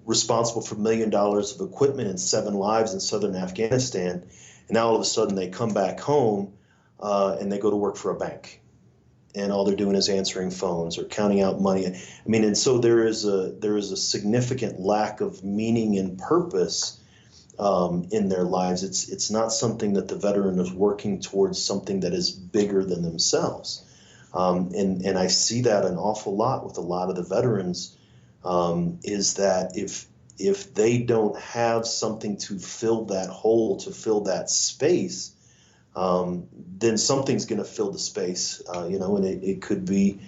responsible for $1 million of equipment and 7 lives in southern Afghanistan. And now all of a sudden they come back home and they go to work for a bank. and all they're doing is answering phones or counting out money. I mean, and so there is a significant lack of meaning and purpose in their lives. It's not something that the veteran is working towards, something that is bigger than themselves. And I see that an awful lot with a lot of the veterans, is that if they don't have something to fill that hole, to fill that space, then something's going to fill the space, and it could be,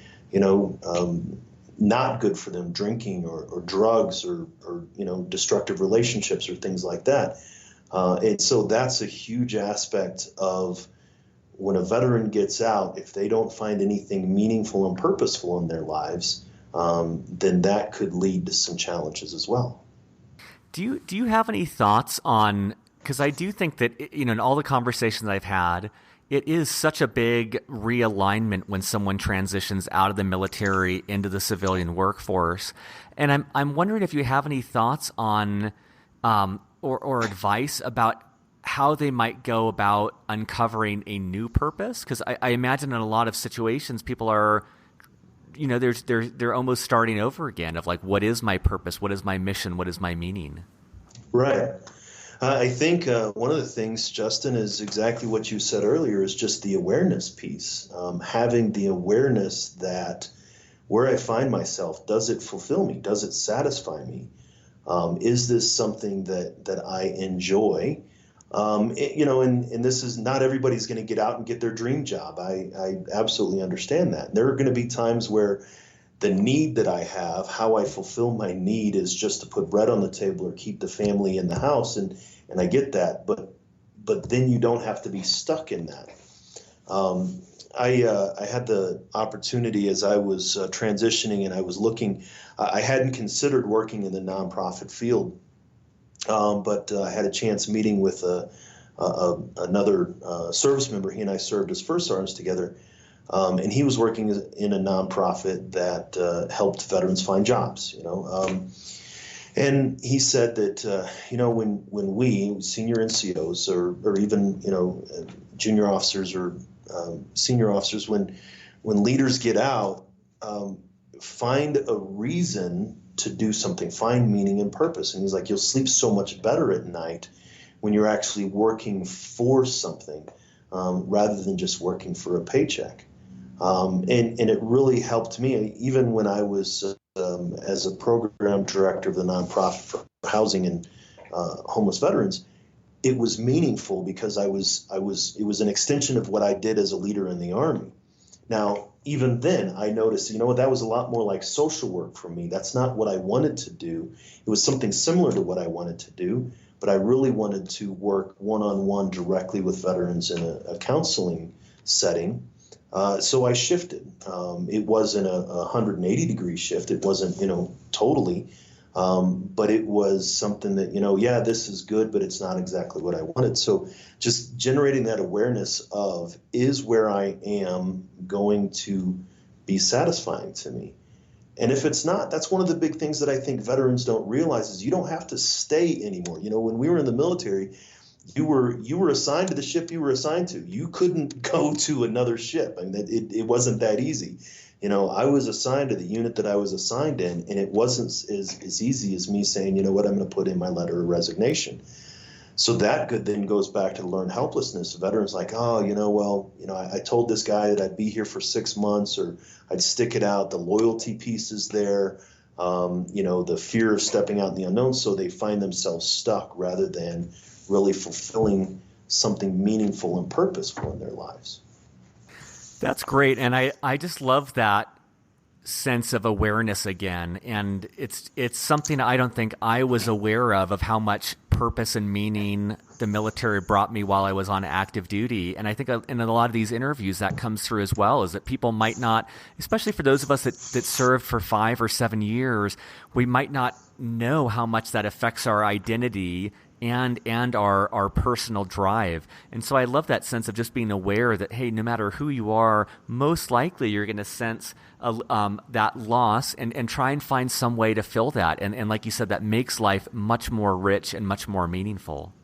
not good for them, drinking or drugs or destructive relationships or things like that. And so that's a huge aspect of when a veteran gets out. If they don't find anything meaningful and purposeful in their lives, then that could lead to some challenges as well. Do you have any thoughts on, because I do think that, in all the conversations I've had, it is such a big realignment when someone transitions out of the military into the civilian workforce. And I'm wondering if you have any thoughts on or advice about how they might go about uncovering a new purpose. Because I imagine in a lot of situations people are, they're almost starting over again of like, what is my purpose? What is my mission? What is my meaning? Right. I think one of the things, Justin, is exactly what you said earlier, is just the awareness piece. Having the awareness that where I find myself, does it fulfill me? Does it satisfy me? Is this something that I enjoy? And this is not everybody's going to get out and get their dream job. I absolutely understand that. There are going to be times where the need that I have, how I fulfill my need, is just to put bread on the table or keep the family in the house, and I get that. But then you don't have to be stuck in that. I had the opportunity as I was transitioning and I was looking. I hadn't considered working in the nonprofit field, but I had a chance meeting with another service member. He and I served as first sergeants together. And he was working in a nonprofit that helped veterans find jobs, and he said that, when we senior NCOs or even, junior officers or senior officers, when leaders get out, find a reason to do something, find meaning and purpose. And he's like, you'll sleep so much better at night when you're actually working for something, rather than just working for a paycheck. And it really helped me, even when I was as a program director of the nonprofit for housing and homeless veterans. It was meaningful because it was an extension of what I did as a leader in the Army. Now, even then, I noticed, that was a lot more like social work for me. That's not what I wanted to do. It was something similar to what I wanted to do, but I really wanted to work one-on-one directly with veterans in a counseling setting. So I shifted. It wasn't a 180-degree shift. It wasn't, totally. But it was something that, this is good, but it's not exactly what I wanted. So just generating that awareness of, is where I am going to be satisfying to me? And if it's not, that's one of the big things that I think veterans don't realize, is you don't have to stay anymore. When we were in the military, you were assigned to the ship you were assigned to. You couldn't go to another ship. I mean, it wasn't that easy. I was assigned to the unit that I was assigned in, and it wasn't as easy as me saying, I'm going to put in my letter of resignation. So that then goes back to learned helplessness. Veterans like, I told this guy that I'd be here for 6 months, or I'd stick it out. The loyalty piece is there. The fear of stepping out in the unknown. So they find themselves stuck rather than really fulfilling something meaningful and purposeful in their lives. That's great. And I just love that sense of awareness again. And it's something I don't think I was aware of how much purpose and meaning the military brought me while I was on active duty. And I think in a lot of these interviews that comes through as well, is that people might not, especially for those of us that served for 5 or 7 years, we might not know how much that affects our identity and our personal drive. And so I love that sense of just being aware that, hey, no matter who you are, most likely you're going to sense that loss and try and find some way to fill that. And like you said, that makes life much more rich and much more meaningful.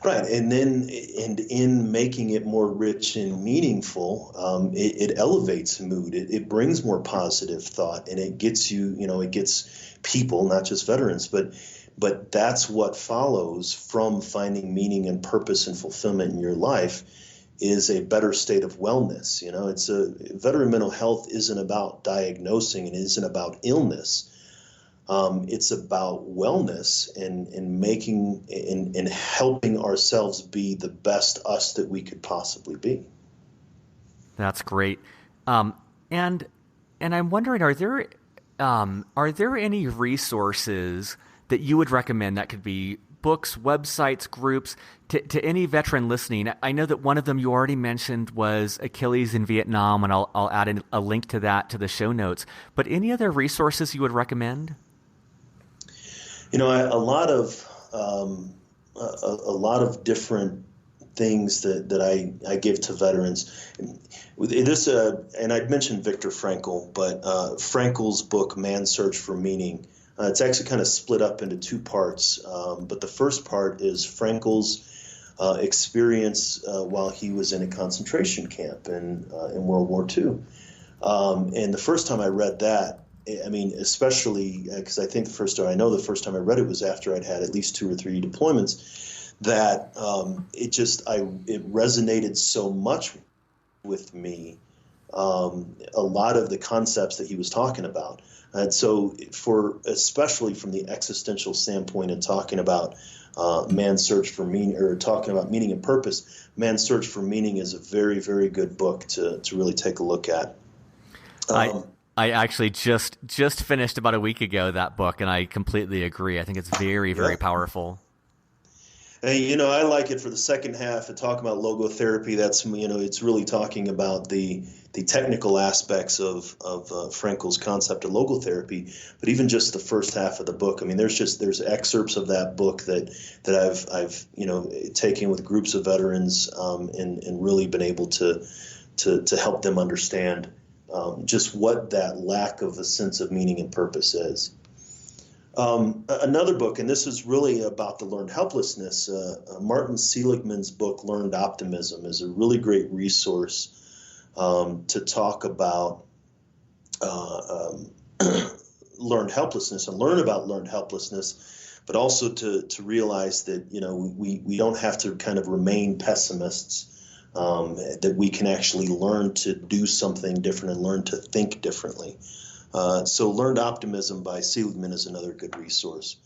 Right, and in making it more rich and meaningful, it elevates mood. It brings more positive thought, and it gets it gets people, not just veterans, but that's what follows from finding meaning and purpose and fulfillment in your life is a better state of wellness. It's veteran mental health isn't about diagnosing, and it isn't about illness. It's about wellness and making and helping ourselves be the best us that we could possibly be. That's great. And I'm wondering, are there any resources that you would recommend that could be books, websites, groups to any veteran listening? I know that one of them you already mentioned was Achilles in Vietnam, and I'll add a link to that to the show notes. But any other resources you would recommend? A lot of different things that I give to veterans. This and I'd mentioned Viktor Frankl, but Frankl's book Man's Search for Meaning. It's actually kind of split up into two parts, but the first part is Frankl's experience while he was in a concentration camp in World War II. And the first time I read that, I mean, especially because I think the first time I read it was after I'd had at least 2 or 3 deployments, that it resonated so much with me, a lot of the concepts that he was talking about. And so especially from the existential standpoint and talking about man's search for meaning, or talking about meaning and purpose, Man's Search for Meaning is a very, very good book to really take a look at. I actually just finished about a week ago that book, and I completely agree. I think it's very, very powerful. And, I like it for the second half to talk about logotherapy. That's, it's really talking about the technical aspects of Frankl's concept of logotherapy. But even just the first half of the book, I mean, there's excerpts of that book that I've taken with groups of veterans and really been able to help them understand just what that lack of a sense of meaning and purpose is. Another book, and this is really about the learned helplessness, Martin Seligman's book, Learned Optimism, is a really great resource to talk about learned helplessness and learn about learned helplessness, but also to realize that, we don't have to kind of remain pessimists. That we can actually learn to do something different and learn to think differently. So Learned Optimism by Seligman is another good resource.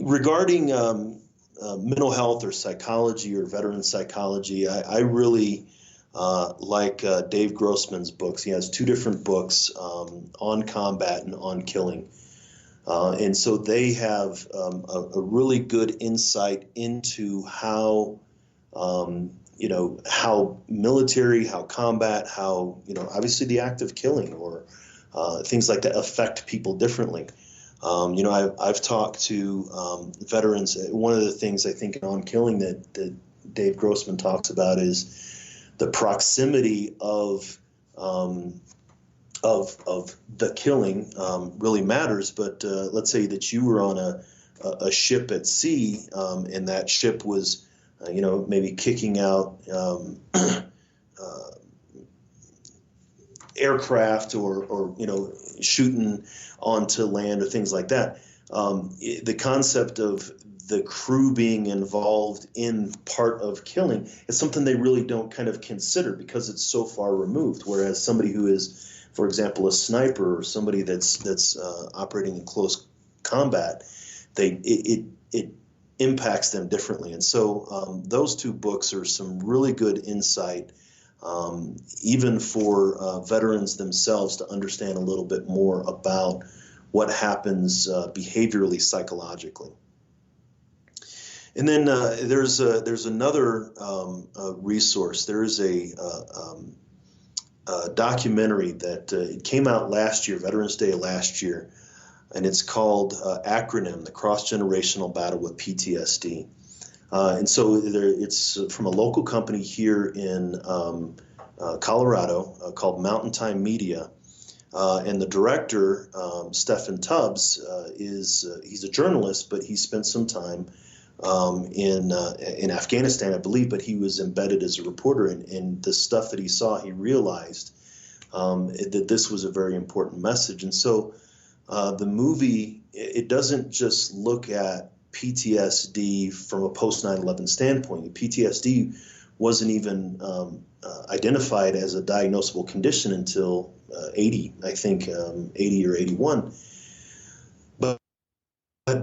Regarding mental health or psychology or veteran psychology, I really like Dave Grossman's books. He has 2 different books on combat and on killing. And so they have a really good insight into how how military, how combat, how, obviously the act of killing or things like that affect people differently. I've talked to veterans. One of the things I think on killing that Dave Grossman talks about is the proximity of the killing really matters. But let's say that you were on a ship at sea, and that ship was maybe kicking out aircraft or shooting onto land or things like that. The concept of the crew being involved in part of killing is something they really don't kind of consider because it's so far removed. Whereas somebody who is, for example, a sniper or somebody that's operating in close combat, it impacts them differently. And so those 2 books are some really good insight, even for veterans themselves, to understand a little bit more about what happens behaviorally, psychologically. And then there's another resource. There is a documentary that it came out last year, Veterans Day last year, and it's called Acronym: The Cross-Generational Battle with PTSD. And so it's from a local company here in Colorado called Mountain Time Media. And the director, Stephen Tubbs, he's a journalist, but he spent some time in Afghanistan, I believe, but he was embedded as a reporter, and the stuff that he saw, he realized that this was a very important message. And so the movie, it doesn't just look at PTSD from a post 9/11 standpoint. PTSD wasn't even identified as a diagnosable condition until 80, I think, 80 or 81. But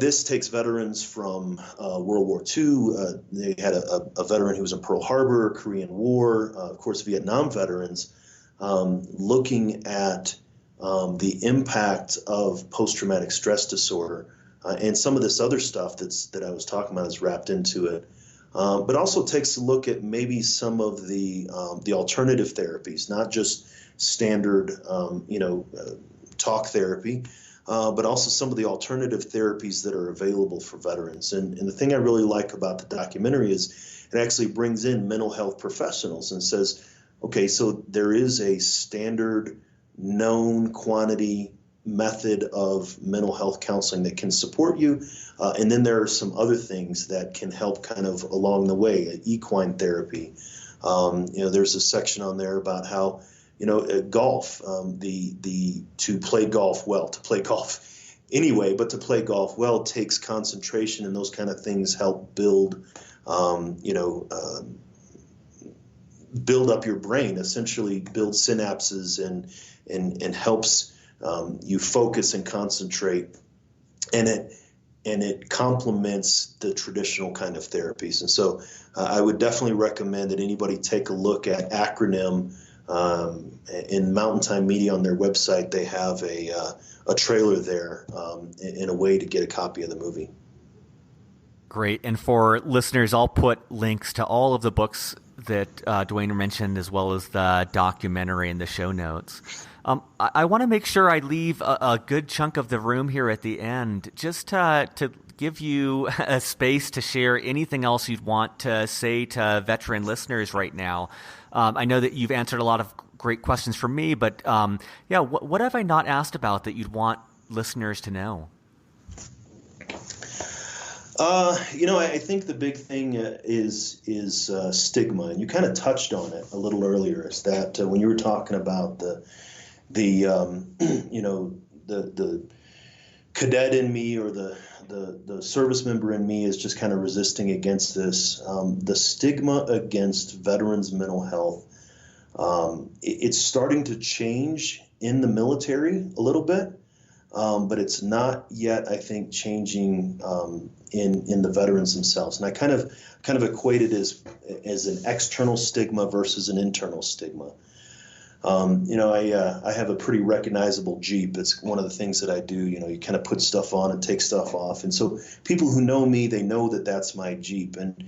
this takes veterans from World War II. They had a veteran who was in Pearl Harbor, Korean War, of course, Vietnam veterans, looking at the impact of post-traumatic stress disorder. And some of this other stuff that I was talking about is wrapped into it. But also takes a look at maybe some of the alternative therapies, not just standard, talk therapy, but also some of the alternative therapies that are available for veterans. And the thing I really like about the documentary is it actually brings in mental health professionals and says, okay, so there is a standard known quantity method of mental health counseling that can support you. And then there are some other things that can help kind of along the way, equine therapy. There's a section on there about how, golf, to play golf well, to play golf anyway, but to play golf well takes concentration, and those kind of things help build up your brain, essentially build synapses and helps you focus and concentrate, and it complements the traditional kind of therapies. And so I would definitely recommend that anybody take a look at Acronym. In Mountain Time Media on their website, they have a trailer there in a way to get a copy of the movie. Great. And for listeners, I'll put links to all of the books that Duane mentioned, as well as the documentary in the show notes. I want to make sure I leave a good chunk of the room here at the end, just to give you a space to share anything else you'd want to say to veteran listeners right now. I know that you've answered a lot of great questions for me, but what have I not asked about that you'd want listeners to know? I think the big thing is stigma, and you kind of touched on it a little earlier. Is that when you were talking about the cadet in me, or the service member in me is just kind of resisting against this. The stigma against veterans' mental health, it's starting to change in the military a little bit, but it's not yet, I think, changing in the veterans themselves. And I kind of equate it as an external stigma versus an internal stigma. I have a pretty recognizable Jeep. It's one of the things that I do. You kind of put stuff on and take stuff off. And so people who know me, they know that that's my Jeep. And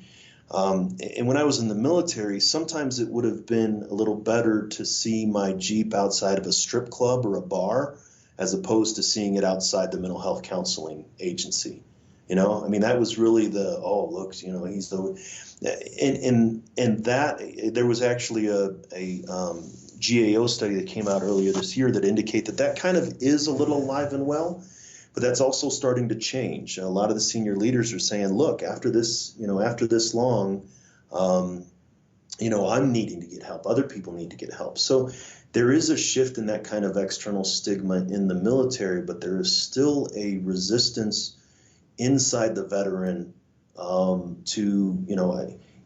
when I was in the military, sometimes it would have been a little better to see my Jeep outside of a strip club or a bar, as opposed to seeing it outside the mental health counseling agency. That was really he's the, and that there was actually a GAO study that came out earlier this year that indicate that kind of is a little alive and well, but that's also starting to change. A lot of the senior leaders are saying, look, after this long, I'm needing to get help. Other people need to get help. So there is a shift in that kind of external stigma in the military, but there is still a resistance inside the veteran to,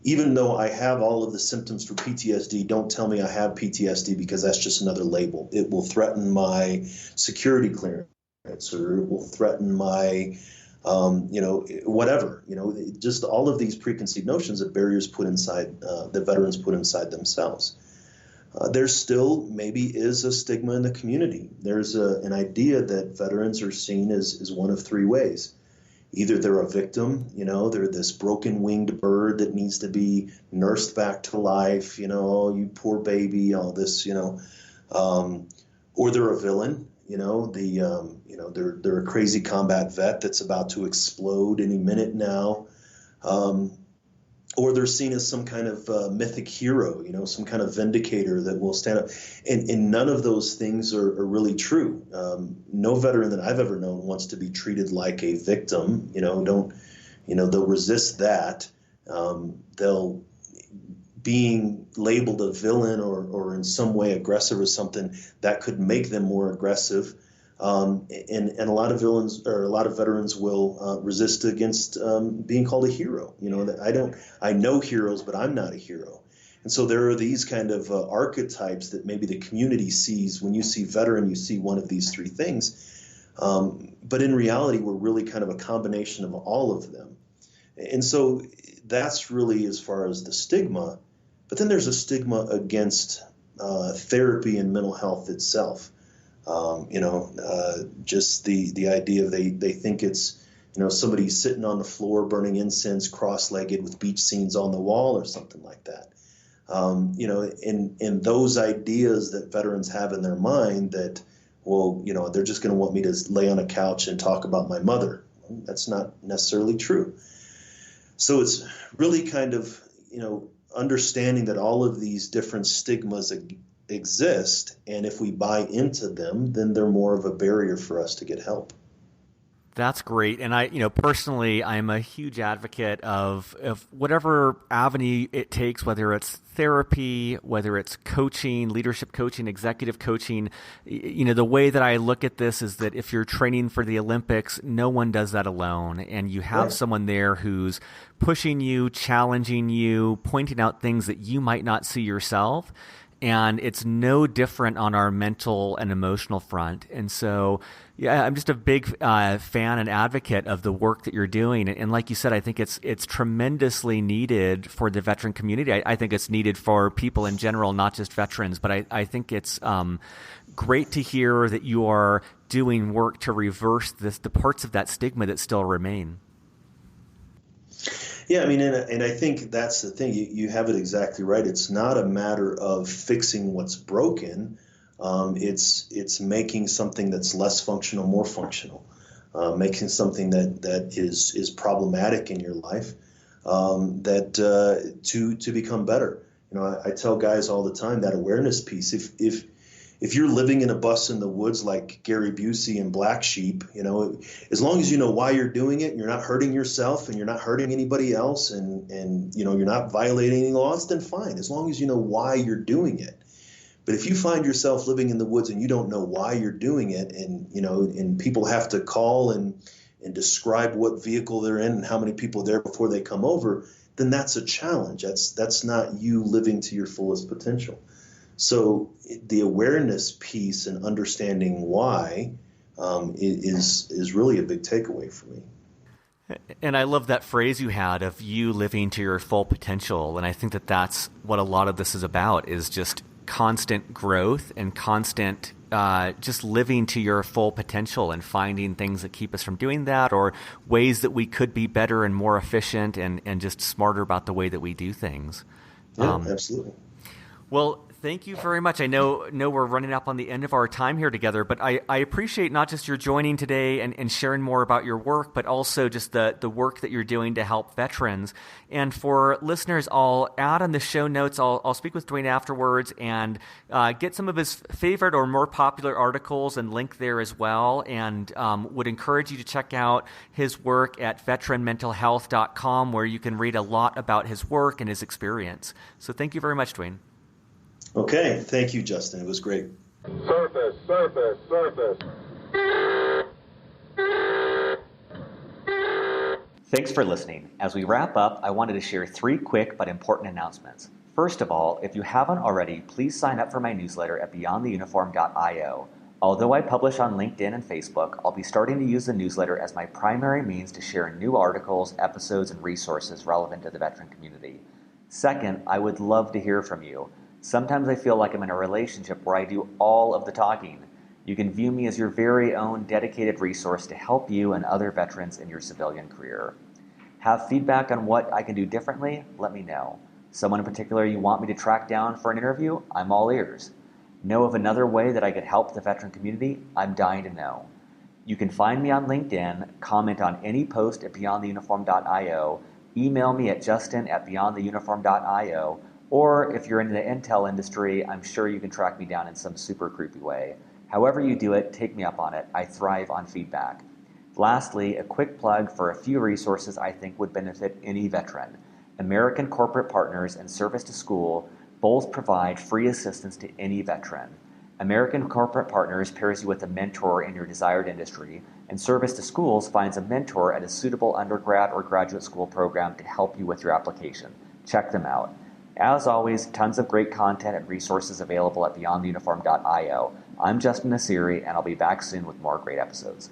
even though I have all of the symptoms for PTSD, don't tell me I have PTSD, because that's just another label. It will threaten my security clearance, or it will threaten my, whatever, just all of these preconceived notions that barriers put inside, the veterans put inside themselves. There still maybe is a stigma in the community. There's an idea that veterans are seen as one of three ways. Either they're a victim, they're this broken-winged bird that needs to be nursed back to life, oh, you poor baby, all this, or they're a villain, they're a crazy combat vet that's about to explode any minute now, or they're seen as some kind of mythic hero, some kind of vindicator that will stand up. And none of those things are really true. No veteran that I've ever known wants to be treated like a victim. Don't They'll resist that. They'll being labeled a villain or in some way aggressive or something that could make them more aggressive. And a lot of villains or a lot of veterans will resist against being called a hero. I know heroes, but I'm not a hero. And so there are these kind of archetypes that maybe the community sees. When you see veteran, you see one of these three things. But in reality, we're really kind of a combination of all of them. And so that's really as far as the stigma. But then there's a stigma against therapy and mental health itself. Just the idea they think it's, somebody sitting on the floor burning incense cross-legged with beach scenes on the wall or something like that. And those ideas that veterans have in their mind that, they're just going to want me to lay on a couch and talk about my mother. That's not necessarily true. So it's really kind of, understanding that all of these different stigmas exist, and if we buy into them, then they're more of a barrier for us to get help. That's great. And I, personally, I'm a huge advocate of whatever avenue it takes, whether it's therapy, whether it's coaching, leadership coaching, executive coaching. The way that I look at this is that if you're training for the Olympics, no one does that alone. And you have someone there who's pushing you, challenging you, pointing out things that you might not see yourself. And it's no different on our mental and emotional front. And so, I'm just a big fan and advocate of the work that you're doing. And like you said, I think it's tremendously needed for the veteran community. I think it's needed for people in general, not just veterans. But I think it's great to hear that you are doing work to reverse the parts of that stigma that still remain. Yeah, and I think that's the thing. You have it exactly right. It's not a matter of fixing what's broken. It's making something that's less functional more functional, making something that is problematic in your life to become better. I tell guys all the time that awareness piece. If you're living in a bus in the woods like Gary Busey and Black Sheep, as long as you know why you're doing it, you're not hurting yourself and you're not hurting anybody else, and you're not violating any laws, then fine. As long as you know why you're doing it. But if you find yourself living in the woods and you don't know why you're doing it, and people have to call and describe what vehicle they're in and how many people are there before they come over, then that's a challenge. That's not you living to your fullest potential. So the awareness piece and understanding why is really a big takeaway for me. And I love that phrase you had of you living to your full potential. And I think that that's what a lot of this is about, is just constant growth and constant just living to your full potential and finding things that keep us from doing that, or ways that we could be better and more efficient and just smarter about the way that we do things. Yeah, absolutely. Well, thank you very much. I know we're running up on the end of our time here together, but I appreciate not just your joining today and sharing more about your work, but also just the work that you're doing to help veterans. And for listeners, I'll add on the show notes, I'll speak with Duane afterwards and get some of his favorite or more popular articles and link there as well, and would encourage you to check out his work at veteranmentalhealth.com, where you can read a lot about his work and his experience. So thank you very much, Duane. Okay, thank you, Justin. It was great. Surface. Thanks for listening. As we wrap up, I wanted to share 3 quick but important announcements. First of all, if you haven't already, please sign up for my newsletter at beyondtheuniform.io. Although I publish on LinkedIn and Facebook, I'll be starting to use the newsletter as my primary means to share new articles, episodes, and resources relevant to the veteran community. Second, I would love to hear from you. Sometimes I feel like I'm in a relationship where I do all of the talking. You can view me as your very own dedicated resource to help you and other veterans in your civilian career. Have feedback on what I can do differently? Let me know. Someone in particular you want me to track down for an interview? I'm all ears. Know of another way that I could help the veteran community? I'm dying to know. You can find me on LinkedIn, comment on any post at beyondtheuniform.io, email me at justin@beyondtheuniform.io, or if you're in the intel industry, I'm sure you can track me down in some super creepy way. However you do it, take me up on it. I thrive on feedback. Lastly, a quick plug for a few resources I think would benefit any veteran. American Corporate Partners and Service to School both provide free assistance to any veteran. American Corporate Partners pairs you with a mentor in your desired industry, and Service to Schools finds a mentor at a suitable undergrad or graduate school program to help you with your application. Check them out. As always, tons of great content and resources available at beyondtheuniform.io. I'm Justin Nasiri, and I'll be back soon with more great episodes.